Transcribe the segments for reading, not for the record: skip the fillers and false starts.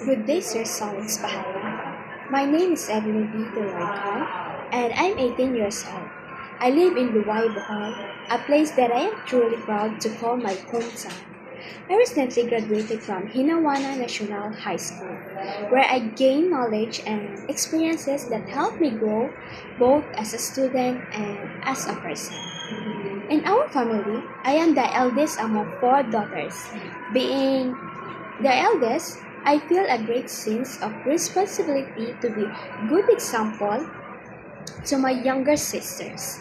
Good day, Sir Solix Pahala. My name is Evelyn B. Dularcon, and I'm 18 years old. I live in Luwai, Bohol, a place that I am truly proud to call my hometown. I recently graduated from Hinawana National High School, where I gained knowledge and experiences that helped me grow both as a student and as a person. In our family, I am the eldest among four daughters. Being the eldest, I feel a great sense of responsibility to be a good example to my younger sisters.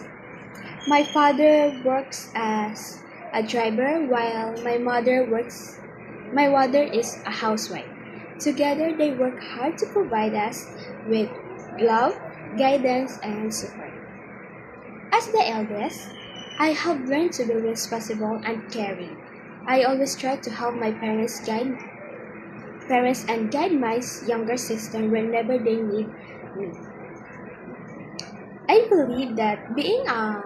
My father works as a driver while my mother is a housewife. Together they work hard to provide us with love, guidance and support. As the eldest, I have learned to be responsible and caring. I always try to help my parents and guide my younger sister whenever they need me. I believe that being a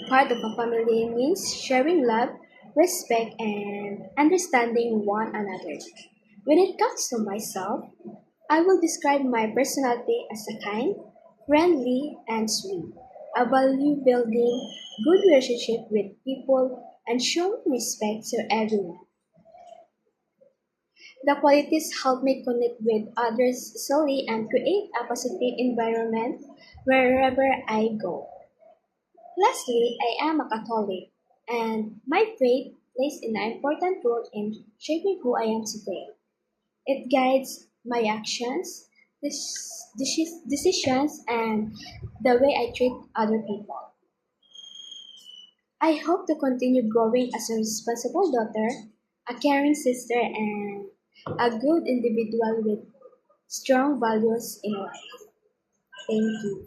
part of a family means sharing love, respect, and understanding one another. When it comes to myself, I will describe my personality as a kind, friendly, and sweet. I value building good relationship with people and showing respect to everyone. The qualities help me connect with others easily and create a positive environment wherever I go. Lastly, I am a Catholic, and my faith plays an important role in shaping who I am today. It guides my actions, decisions, and the way I treat other people. I hope to continue growing as a responsible daughter, a caring sister, and a good individual with strong values in life. Thank you.